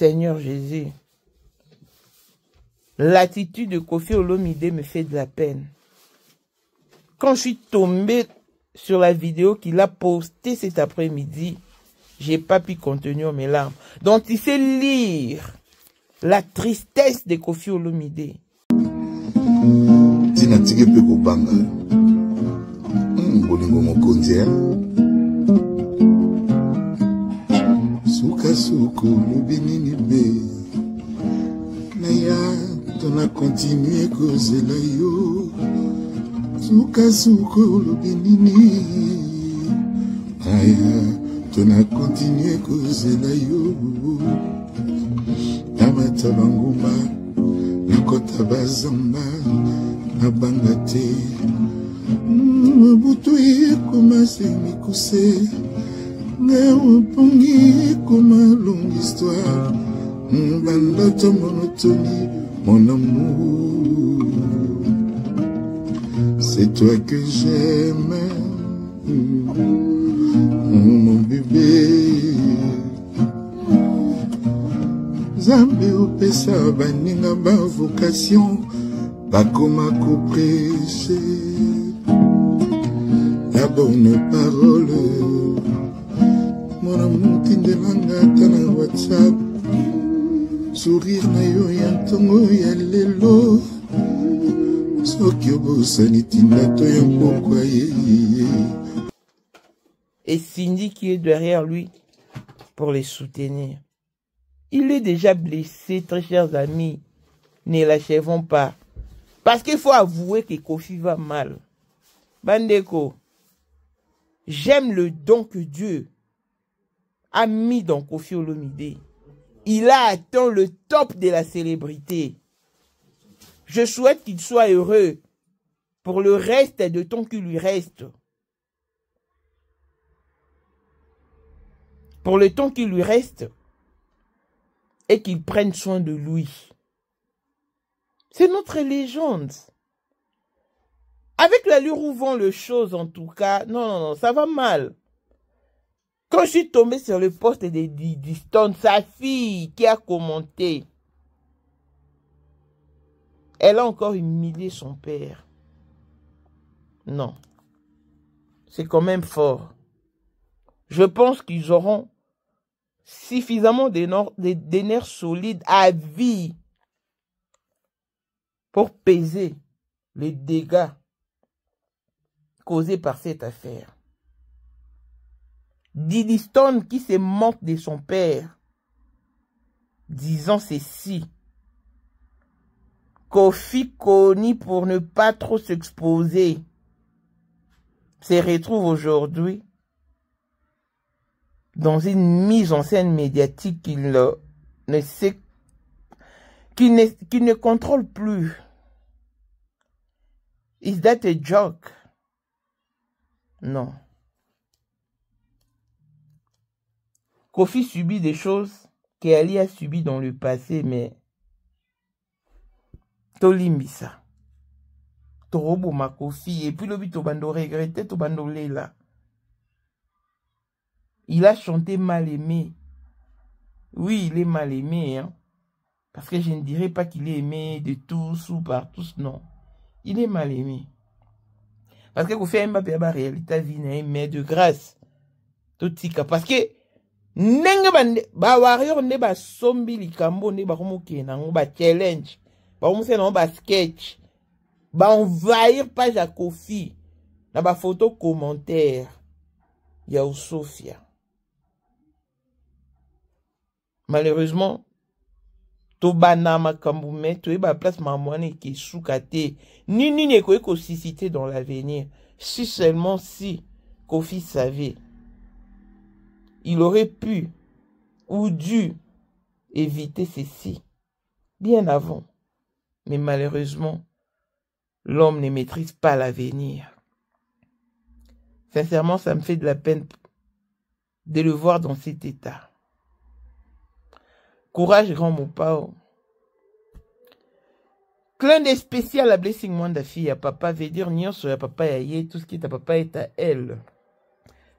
Seigneur Jésus. L'attitude de Kofi Olomide me fait de la peine. Quand je suis tombée sur la vidéo qu'il a postée cet après-midi, j'ai pas pu contenir mes larmes. Donc il sait lire la tristesse de Kofi Olomide. Tina tige pe ko banga. Bolingo mokonzi. Suka suku lubinini be. Naya tona continue kozela yo. Suka suku lubinini. Naya tona continue kozela yo. Tamata banguma nakota bazamba nabangate. Butu koma semikuse. Pongi comme une longue histoire, bandoto monotonie, mon amour. C'est toi que j'aime, mon bébé. Zambe opesa baninga ba vocation, bakoma ko prêcher la bonne parole. Mon amour tindelanga tana WhatsApp. Sourire na yo yantongo ya lelo. Soki obosani tindato ya mpokwa ye. Et Cindy qui est derrière lui pour les soutenir. Il est déjà blessé, très chers amis. Ne l'achèvons pas. Parce qu'il faut avouer que Kofi va mal. Bandeko, j'aime le don que Dieu a mis dans Kofi Olomide. Il a atteint le top de la célébrité. Je souhaite qu'il soit heureux pour le reste de temps qui lui reste. Pour le temps qui lui reste. Et qu'il prenne soin de lui. C'est notre légende. Avec l'allure où vont les choses en tout cas, non, ça va mal. Quand je suis tombé sur le poste de Diddy Stone, sa fille qui a commenté, elle a encore humilié son père. Non. C'est quand même fort. Je pense qu'ils auront suffisamment des nerfs solides à vie pour peser les dégâts causés par cette affaire. Diddy Stone qui se moque de son père, disant ceci. Kofi connu pour ne pas trop s'exposer, se retrouve aujourd'hui dans une mise en scène médiatique qu'il ne contrôle plus. Is that a joke? Non. Kofi subit des choses qu'Ali a subies dans le passé, mais Tolimbisa. Torobo ma Kofi. Et puis le but, Tobando regretté, Tobando là. Il a chanté mal aimé. Oui, il est mal aimé, hein. Parce que je ne dirais pas qu'il est aimé de tous ou par tous, non. Il est mal aimé. Parce que Kofi Mbappé a la réalité vie, mais de grâce. Tout tika. Parce que Nenga ba warrior ne ba sombi likambo ne ba komoke na ba challenge ba komose na ba sketch ba envahir page à Kofi na ba photo commentaire ya Sofia. Malheureusement to bana makambu me to ba place mamwane ki soukate ni ne ko écosicité dans l'avenir. Si seulement si Kofi savait, il aurait pu ou dû éviter ceci bien avant. Mais malheureusement, l'homme ne maîtrise pas l'avenir. Sincèrement, ça me fait de la peine de le voir dans cet état. Courage, grand mon pao. Clin d'œil spécial à Blessing Mwanda fille à papa veut dire nyonso ya papa ya ye, tout ce qui est à papa est à elle.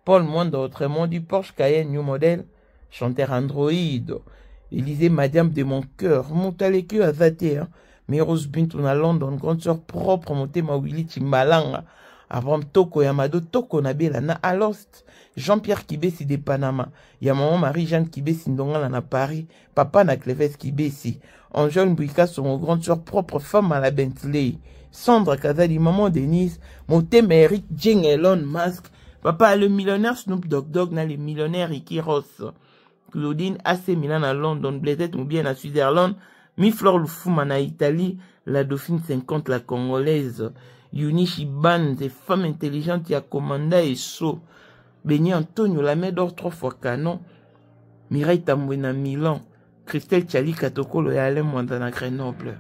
Paul Mwanda autrement du Porsche Cayenne New Model, chanteur Android. Élisée Madiam de mon cœur. Montaleki azate, hein. Mais Rose Bintou na London, grande sœur propre, Motema Willy Chimbalanga. Abraham Toko Yamado Toko Nabela na Alost. Jean-Pierre Kibesi de Panama. Ya maman Marie-Jeanne Kibesi Ndongala na Paris. Papa na Cléves Kibesi. Angèle Mbouika, son grande sœur propre, femme à la Bentley. Sandra Kazali, maman Denise. Motema Eric Jeng Elon Musk. Papa le millionnaire Snoop Dogg na le millionnaire Ricky Ross. Claudine AC Milan à London. Blaiset ou bien à Switzerland. Mi-Flore Lufuma na Italie. La Dauphine 50, la Congolaise. Yunichi Ban, des femmes intelligentes, ya Commanda et So. Béni Antonio, la main d'or 3 fois canon. Mireille Tambouena Milan. Christelle Tchali Katokolo et Alain Mwandana Grenoble.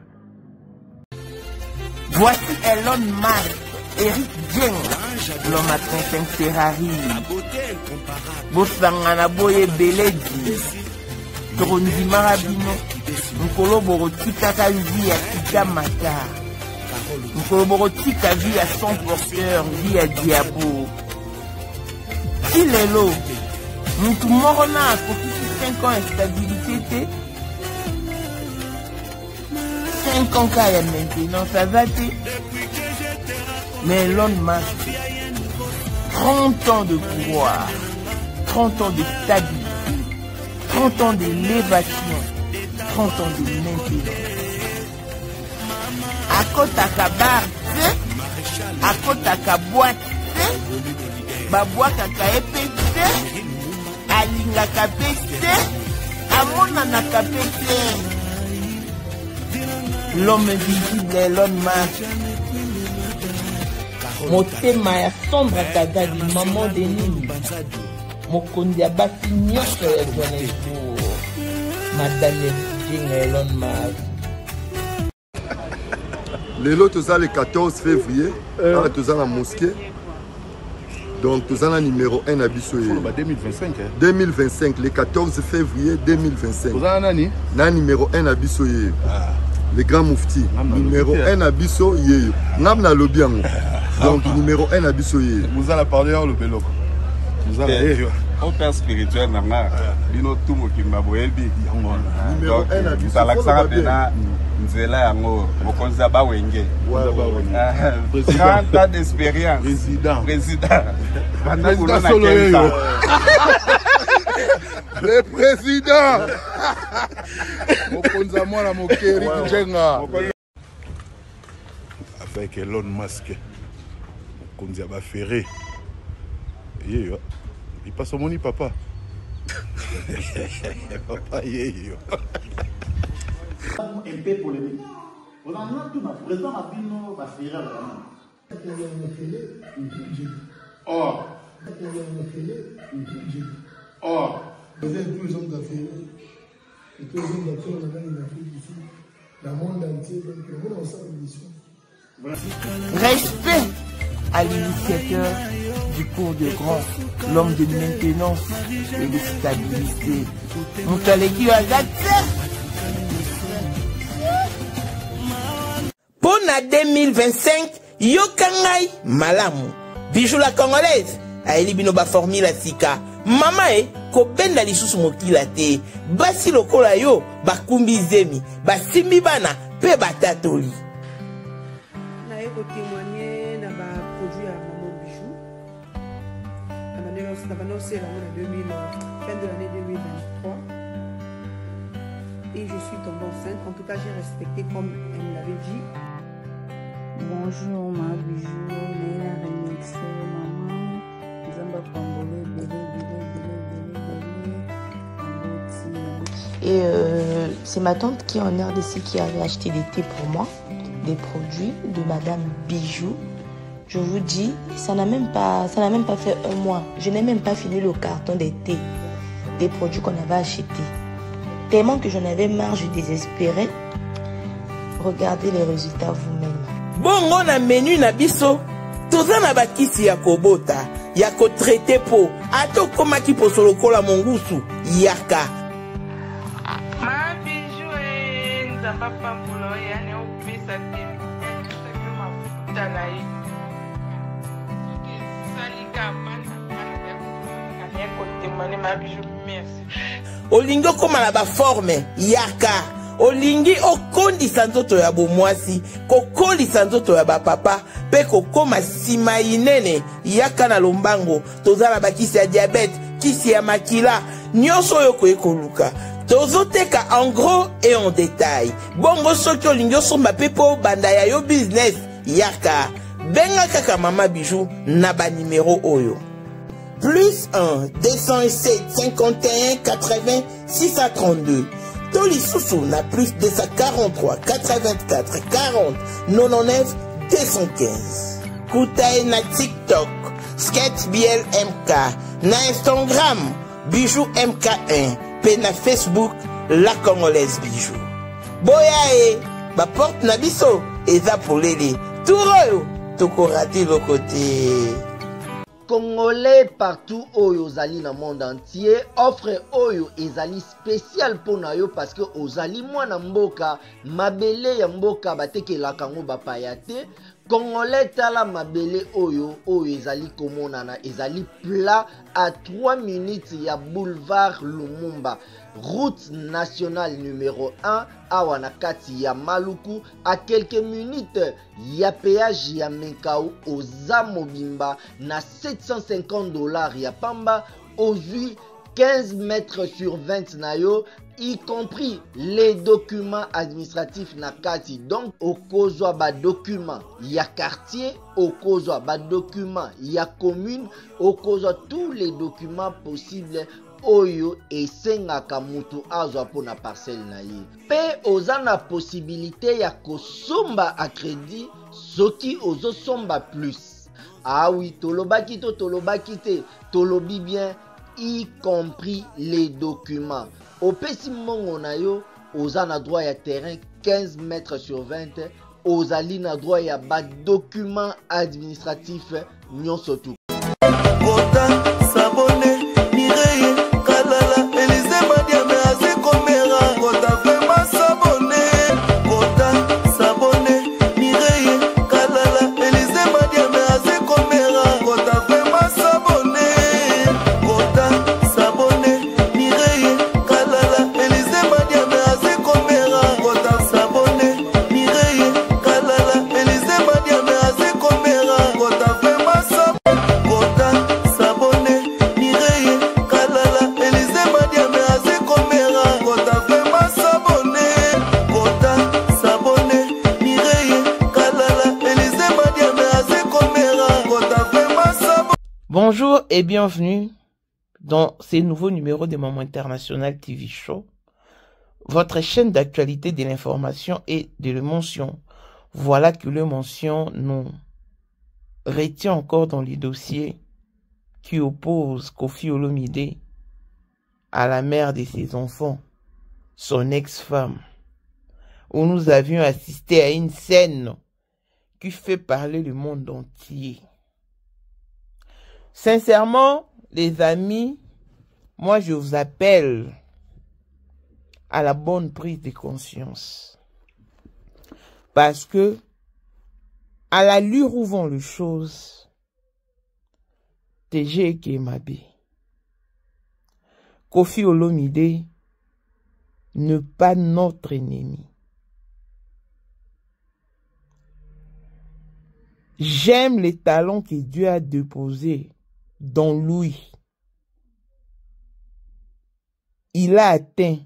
Voici Elon Musk, Eric Jeng, l'homme à 35 Ferrari. Bosangana Boye Beledi. Trondi Marabino. Nkolo Borotika Kavi à Kita Mata. Nkolo Borotika vie à son porteur, vie à Diabo. Il est l'eau. Nous morons à côté de 5 ans instabilité. 5 ans qu'il y a maintenant, ça va être. Mais Elon Musk, 30 ans de pouvoir, 30 ans de stabilité, 30 ans d'élévation, 30 ans de maintenance. À côté de la barre, à côté de la boîte, babouaka kaepete, alinga kapete, amona na kapete. L'homme visible Elon Musk. Motema ya Sandra Kazali, maman de Nini. Mokondi abaki nyonso ya Johannesburg. Madame Jeng Elon Musk. Lelo toza le 14 février, toza la mosquée. Donc toza la numéro 1 à Bissoye. 2025. 2025, le 14 février 2025. Toza nani? Na numéro 1 à Bissoye. Le grand moufti. Numéro 1 à Bissoye. Nam na lobiango. Donc numéro 1 à Bissoye. Vous allez parler le beloko. Vous allez au père spirituel nanga. Bino tumo kimbaboyebi. Numéro 1 à Bissoye. Talaksa bena nzela yango mokonza ba wenge. 30 ans d'expérience. Président. Président solo yo. Le président. Mokonza mwana mokeri Jenga. Avec Elon Musk. Mokonza ba ferré. Il passe au moni papa. Papa yeyo. Un peu polémique. On en a tout, le président a dit non, va faire vraiment. Or. Or. Vous êtes tous les hommes d'affaires. Et tous les hommes d'affaires, on a une affaire ici. Dans le monde entier, donc le monde ensemble mission. Respect à l'initiateur du cours de grand, l'homme de maintenance et de stabilité. Montaleki Azate. Pour la 2025, Yokangai Malamu. Bijou la Congolaise. Aeli binoba formule la sika. Mama ko benda lisusu mokila te. Basi lokola yo bakumbi zemi. Basimbi bana pe batatoli. Na eko témoigner na ba produit à Maman Bijou. Na bano c'est la fin de l'année 2023. Et je suis tombée enceinte. En tout cas, j'ai respecté comme elle me l'avait dit. Bonjour ma Bijou, Néla Remixé, maman, Zamba Pambole, Et c'est ma tante qui est en RDC qui avait acheté des thés pour moi, des produits de Madame Bijou. Je vous dis, ça n'a même pas fait un mois. Je n'ai même pas fini le carton des thés, des produits qu'on avait achetés. Tellement que j'en avais marre, je désespérais. Regardez les résultats vous-même. Bon, on a menu na biso. Toza na bakisi ya kobota, ya ko traité po. Ato koma ki posolo kola mongusu, yaka. Ma Bijou nzamba pambulo yani opesa te. Ma futa na ye. Salika mana ya ko témoigner ma Bijou, merci. olingi okoma na ba forme yaka olingi okondisa nzoto ya bomwasi kokolisa nzoto ya bapapa pe kokoma sima inene yaka na lombango tozala bakisi ya diabete kisi ya makila nyonso oyo koyekoluka tozoteka en gros et en détail bongo soki olingi osomba pe po banda ya yo business yaka benga kaka Mama Bijou na ba numéro oyo plus 1 207 51 80 632 Toli Soussou na plus 243 84 40 99 215 Koutae na TikTok Sketch BL MK na Instagram Bijou MK1 pe na Facebook La Congolaise Bijou boya ba porte na biso eza polele turoyo tokorati le côté Congolais partout oyo ozali na monde entier offre oyo ezali spécial pona yo parce que ozali mwana mboka mabele ya mboka batekelaka ngo bapaya te Congolais tala mabele oyo ezali komonana ezali plat à 3 minutes ya boulevard Lumumba route nationale numéro 1 awa na kati ya Maluku à quelques minutes ya péage ya Menkau oza mobimba na $750 ya pamba ozui 15 mètres sur 20 na yo y compris les documents administratifs na kati donc okozwa ba documents ya quartier okozwa ba documents ya commune okozwa tous les documents possibles oyo esengaka mutu azwa pona parcelle na ye pe oza na possibilité ya kosomba a crédit soki ozosomba plus ah oui tolobaki to tolobaki te tolobi bien y compris les documents opesi mongo na yo oza na droit ya terrain 15 mètres sur 20 ozali na droit ya ba documents administratifs nyonso tu Bonjour et bienvenue dans ces nouveaux numéros de Maman International TV Show, votre chaîne d'actualité de l'information et de l'émotion. Voilà que le mention nous retient encore dans les dossiers qui opposent Koffi Olomide à la mère de ses enfants, son ex-femme, où nous avions assisté à une scène qui fait parler le monde entier. Sincèrement, les amis, moi je vous appelle à la bonne prise de conscience. Parce que, à l'allure où vont les choses, TG Kemabe, Koffi Olomide n'est pas notre ennemi. J'aime les talents que Dieu a déposés dans lui. Il a atteint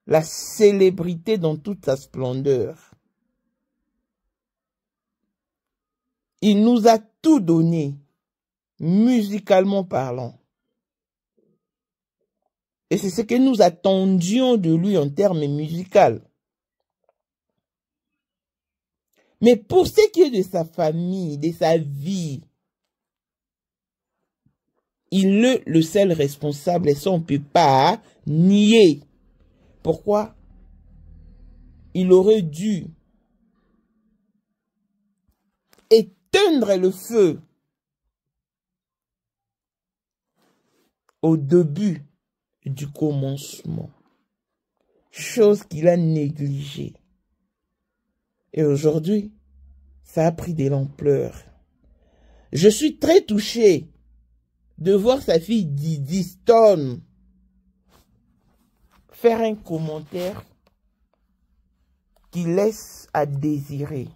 la célébrité dans toute sa splendeur. Il nous a tout donné, musicalement parlant. Et c'est ce que nous attendions de lui en termes musicaux. Mais pour ce qui est de sa famille, de sa vie, il est le seul responsable et ça on ne peut pas nier. Pourquoi? Il aurait dû éteindre le feu au début du commencement. Chose qu'il a négligée. Et aujourd'hui, ça a pris de l'ampleur. Je suis très touché de voir sa fille Didi Stone faire un commentaire qui laisse à désirer.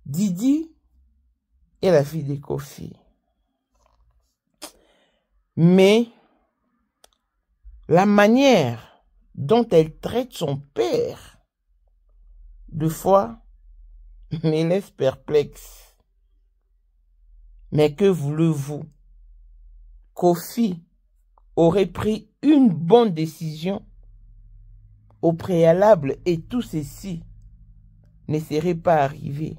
Didi est la fille de Kofi. Mais la manière dont elle traite son père, de fois, me laisse perplexe. Mais que voulez-vous? Kofi aurait pris une bonne décision au préalable et tout ceci ne serait pas arrivé.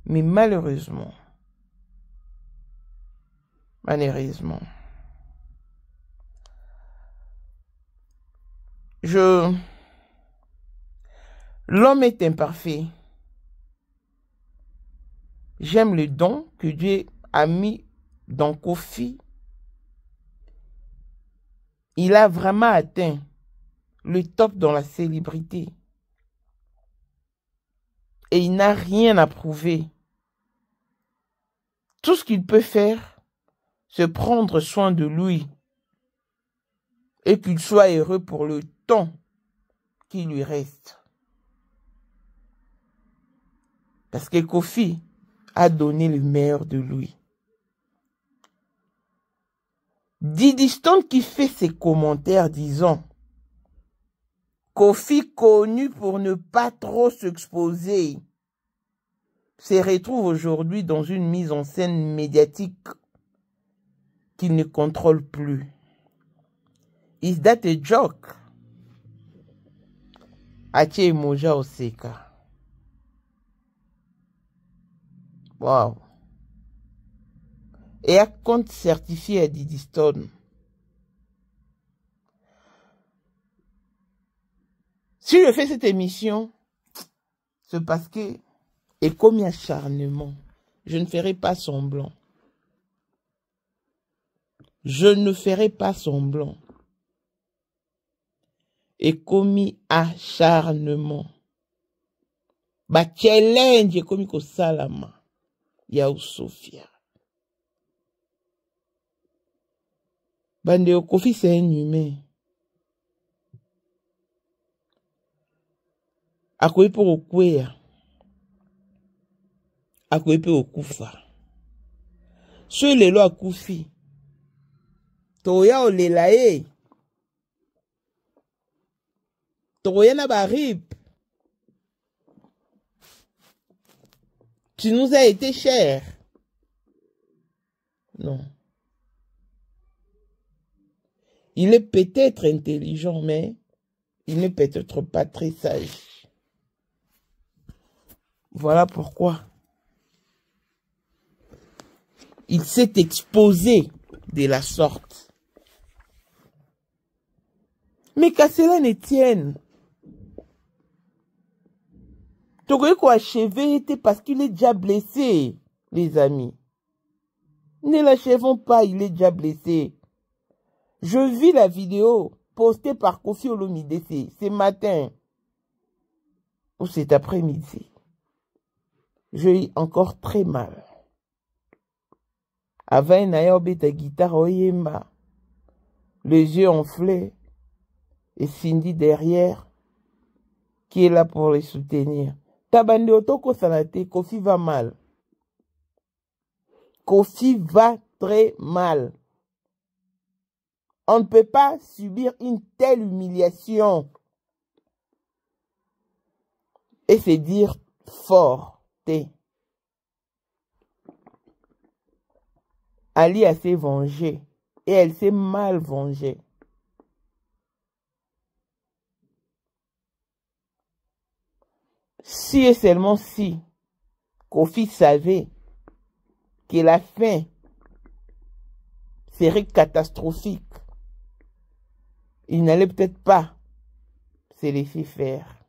Mais malheureusement, l'homme est imparfait. J'aime le don que Dieu a mis dans Kofi. Il a vraiment atteint le top dans la célébrité. Et il n'a rien à prouver. Tout ce qu'il peut faire, c'est prendre soin de lui. Et qu'il soit heureux pour le temps qui lui reste. Parce que Kofi a donné le meilleur de lui. Didi Stone qui fait ses commentaires disant Kofi connu pour ne pas trop s'exposer se retrouve aujourd'hui dans une mise en scène médiatique qu'il ne contrôle plus. Is that a joke? Ache Moja Oseka. Wow. Et un compte certifié à Didi Stone. Si je fais cette émission, c'est parce que, et comme acharnement, je ne ferai pas semblant. Je ne ferai pas semblant. Et commis acharnement. Ba challenge commis ko salama. Yao Sophia. Bande Kofi c'est un humain. Akoye pour okwea. Akoye pour okufa. Sur les lois Kofi. Toya olelaye. Toya na barip. Tu nous as été cher. Non. Il est peut-être intelligent, mais il n'est peut-être pas très sage. Voilà pourquoi il s'est exposé de la sorte. Mais qu'à cela ne tienne, Togoyeko achevé était parce qu'il est déjà blessé, les amis. Ne l'achevons pas, il est déjà blessé. Je vis la vidéo postée par Kofi Olomide ce matin ou cet après-midi. J'ai eu encore très mal. Avant Nayobe ta guitare oyemba, les yeux enflés, et Cindy derrière, qui est là pour les soutenir. Tabande otoko sanate, Kofi va mal. Kofi va très mal. On ne peut pas subir une telle humiliation et se dire fort. Ali a s'est vengée et elle s'est mal vengée. Si et seulement si Kofi savait que la fin serait catastrophique, il n'allait peut-être pas se laisser faire.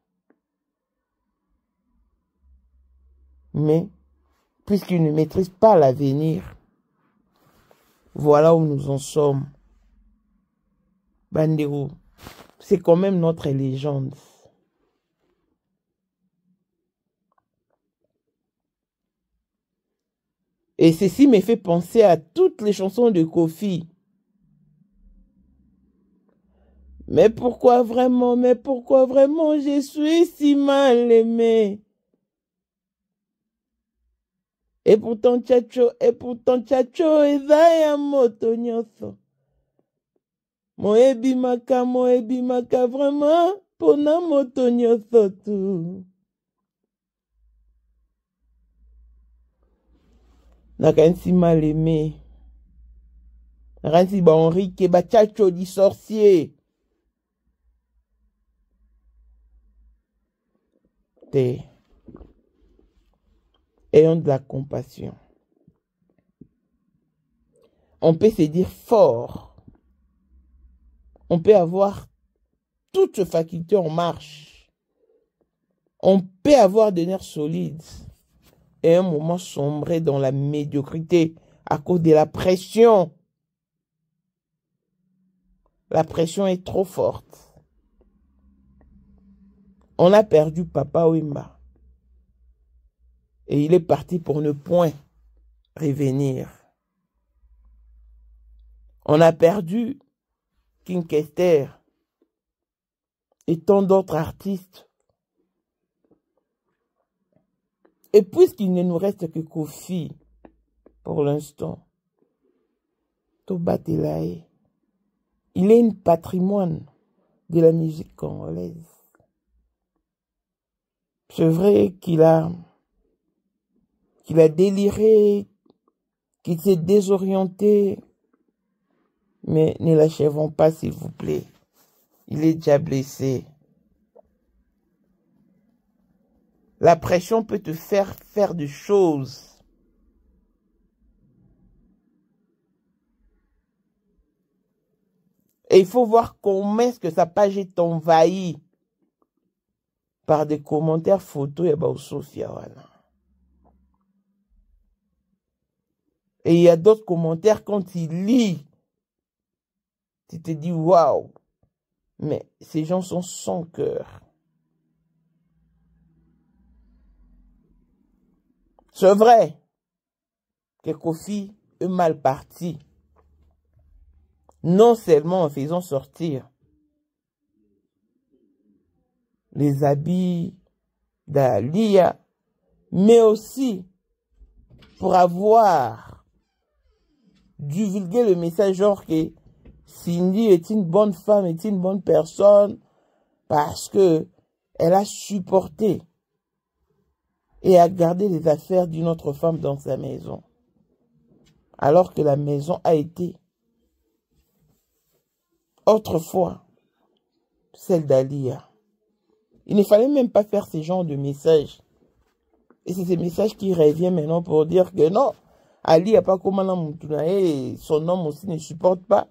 Mais, puisqu'il ne maîtrise pas l'avenir, voilà où nous en sommes. Bandero, c'est quand même notre légende. Et ceci me fait penser à toutes les chansons de Kofi. Mais pourquoi vraiment je suis si mal aimé? Et pourtant tchacho, eza ya moto nyonso. Moebi maka, vraiment, pona moto nyonso tu. Nakansi mal aimé. Nakansi ba Henrique, ba tchacho di sorcier. Ayons de la compassion. On peut se dire fort. On peut avoir toutes ses facultés en marche. On peut avoir des nerfs solides. Et un moment sombrer dans la médiocrité à cause de la pression. La pression est trop forte. On a perdu Papa Wemba. Et il est parti pour ne point revenir. On a perdu King Kester et tant d'autres artistes. Et puisqu'il ne nous reste que Kofi, pour l'instant, Tobatelae, il est un patrimoine de la musique congolaise. C'est vrai qu'il a déliré, qu'il s'est désorienté, mais ne l'achèvons pas, s'il vous plaît. Il est déjà blessé. La pression peut te faire faire des choses. Et il faut voir comment est-ce que sa page est envahie par des commentaires photos et Sophia. Voilà. Et il y a d'autres commentaires quand il lit. Tu te dis waouh. Mais ces gens sont sans cœur. C'est vrai que Kofi est mal parti. Non seulement en faisant sortir les habits d'Alia, mais aussi pour avoir divulgué le message genre que Cindy est une bonne femme, est une bonne personne, parce que elle a supporté et a gardé les affaires d'une autre femme dans sa maison. Alors que la maison a été autrefois celle d'Alia. Il ne fallait même pas faire ce genre de messages. Et c'est ces messages qui reviennent maintenant pour dire que non, Ali n'a pas comme et son homme aussi ne supporte pas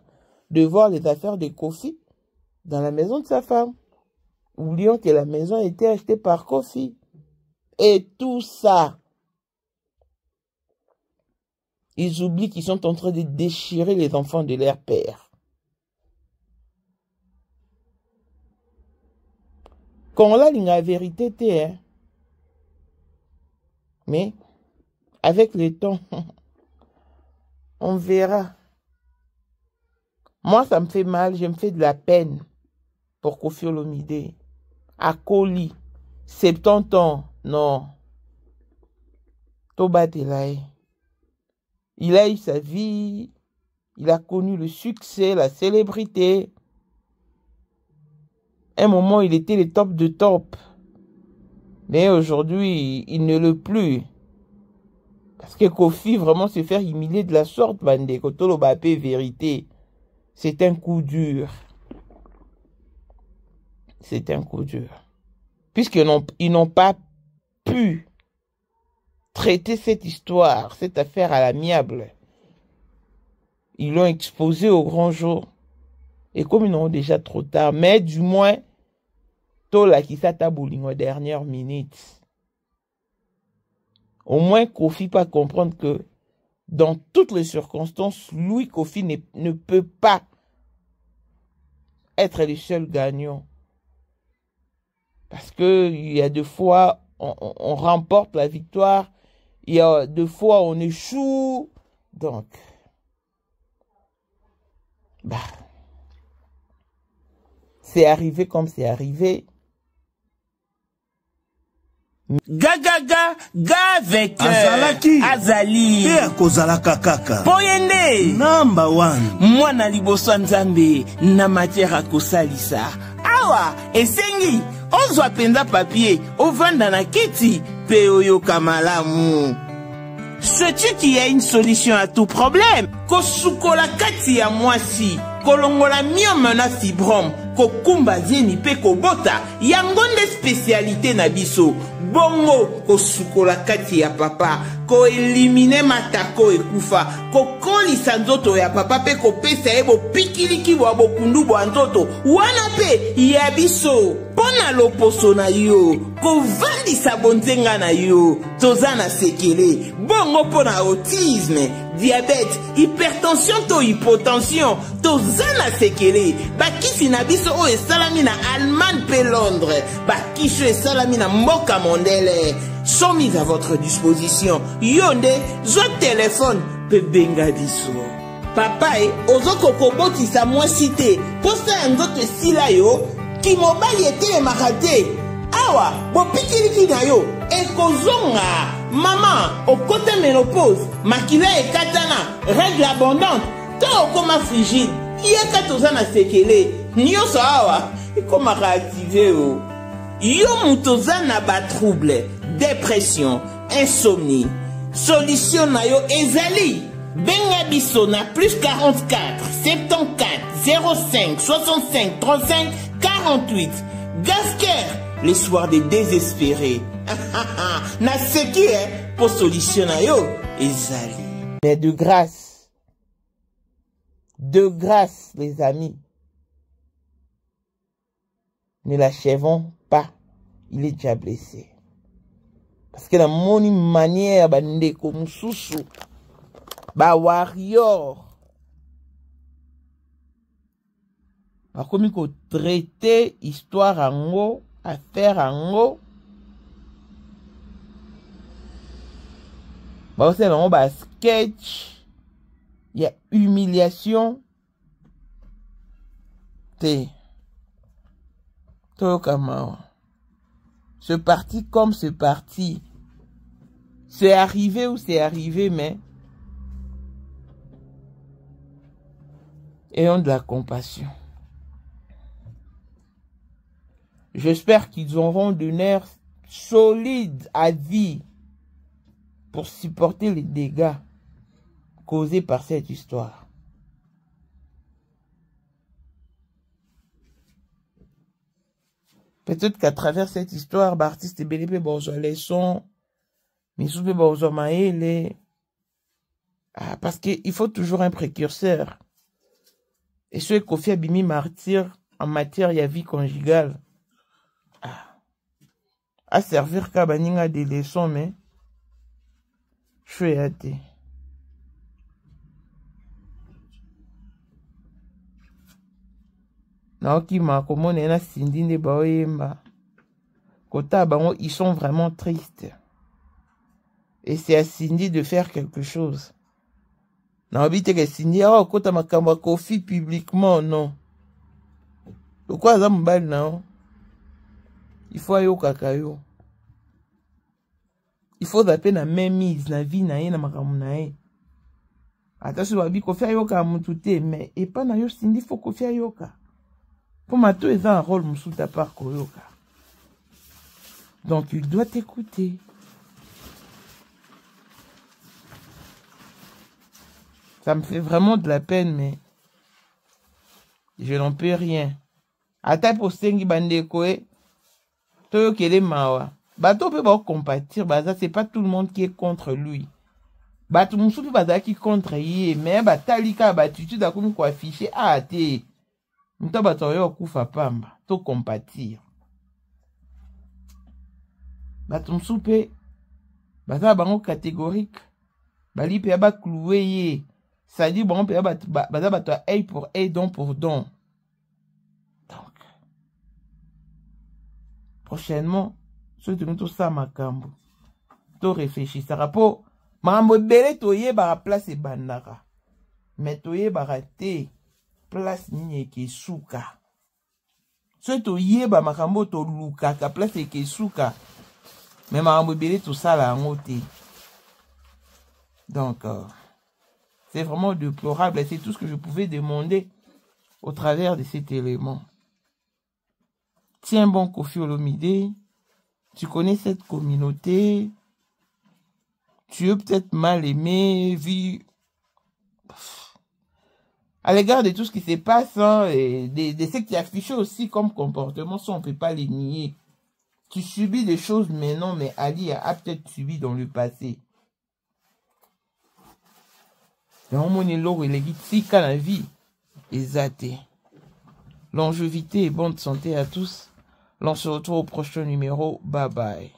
de voir les affaires de Kofi dans la maison de sa femme. Oublions que la maison a été achetée par Kofi. Et tout ça, ils oublient qu'ils sont en train de déchirer les enfants de leur père. Quand on a la vérité, hein. Mais avec le temps, on verra. Moi, ça me fait mal, je me fais de la peine pour Koffi Olomide. Akoli, 70 ans, non. Tobatelae. Il a eu sa vie, il a connu le succès, la célébrité. À un moment, il était le top de top. Mais aujourd'hui, il ne l'est plus. Parce que Kofi, vraiment, se faire humilier de la sorte, bande, Kotolo Bapé, vérité. C'est un coup dur. C'est un coup dur. Puisqu'ils n'ont pas pu traiter cette histoire, cette affaire à l'amiable. Ils l'ont exposé au grand jour. Et comme ils n'ont déjà trop tard, mais du moins, Tola qui s'atabouling aux dernières minutes. Au moins, Kofi pas comprendre que dans toutes les circonstances, lui, Kofi ne peut pas être le seul gagnant. Parce que il y a deux fois, on remporte la victoire. Il y a deux fois, on échoue. Donc, c'est arrivé comme c'est arrivé. Gaga avec Azali Kozalaka kaka Poyende number 1 mwana liboso nzambe na matière akosalisa awa esengi ozwa penza papier ovanda na kiti pe oyoka malamu. Sais-tu qu'il y a une solution à tout problème? Kosukola kati ya mwasi kolongola myome na fibrome kokumba zeni pe kobota yango nde spécialité na biso. Bongo kosukola kati ya papa ko elimine matako ekufa kokolisa nzoto ya papa pe kopesa ebo pikiliki bwa bokundu bwa nzoto wana pe ya biso pona loposo na yo kovandisa bonzenga na yo toza na sekele bongo pona autisme diabète hypertension to hypotension toza na sekele bakisi na biso oyo esalami na Allemagne pe Londres bakisho esalami na mboka mondele sont mis à votre disposition. Yonde, zo téléphone, pe benga biso. Papa ozoko koboti sa moi cité. Posta nzoto sila yo, ki mobali ete makate. Awa, bo pikiliki na yo, ekozonga. Maman, au côté ménopause, makila e katana, règle abondante, to okoma frigide. Yeka tozana sekele. Nyoso awa, ekoma réactiver o. Yo mutozana ba trouble. Dépression, insomnie. Solution na yo ezali. Benga biso na plus 44 74 05 65 35 48. Gasker, les soirs des désespérés. Na seki pour solution na yo ezali. Mais de grâce les amis, ne l'achèvons pas. Il est déjà blessé. Parce que la moni manière bandeko mususu ba warrior ba komi ko traiter histoire ango affaire ango ba aussi lango ba sketch il y a humiliation te to kama. Ce parti comme ce parti. C'est arrivé ou c'est arrivé, mais ayons de la compassion. J'espère qu'ils auront de nerfs solides à vie pour supporter les dégâts causés par cette histoire. Peut-être qu'à travers cette histoire, l'artiste est belé bonjour les sons, mais souvent bonjour maële. Parce qu'il faut toujours un précurseur. Et ce Kofi Abimi martyr en matière de vie conjugale. À servir kabaninga des leçons, mais je suis athée. Ils sont vraiment tristes. Et c'est à Cindy de faire quelque chose. Non, que Cindy, Kofi publiquement, non. Pourquoi ça me balle, non? Il faut aller au kakayo. Il faut taper la même mise, la vie, na makamunae. Attention, wabi Kofi ayoka mutute, mais et pas na yo Cindy, faut Kofi ayoka. Pour Mato, il a un rôle moussouta par Koyoka. Donc, il doit t'écouter. Ça me fait vraiment de la peine, mais je n'en peux rien. Ata pour sengi bandekoe, toyo kele mawa. Bato peut pas compatir, baza c'est pas tout le monde qui est contre lui. Bato moussoupi baza qui contre yé, mais batalika batutu da koumi ko affiché ah te. Mta batoyo kufa pamba, to compatir. Bato moussoupe, baza bango catégorique. Bali pe ba cloué yé. Ça dit bon pe baza bato œil pour œil, don pour don. Donc, prochainement, ceux de nous tout ça makambo. To réfléchir, ça rapport. Mambo belé toye bara place et bandara. Mais toye bara te place ni ki souka. soki toyeba makambo tolukaka place ekesuka me makambo ebele tosala yango te. Donc c'est vraiment déplorable et c'est tout ce que je pouvais demander au travers de cet élément. Tiens bon, Koffi Olomide, tu connais cette communauté, tu es peut-être mal aimé, vu à l'égard de tout ce qui se passe, hein, et de ce qui est affiché aussi comme comportement, ça on ne peut pas les nier. Tu subis des choses maintenant, mais Ali a peut-être subi dans le passé. La vie est longévité et bonne santé à tous. L'on se retrouve au prochain numéro. Bye bye.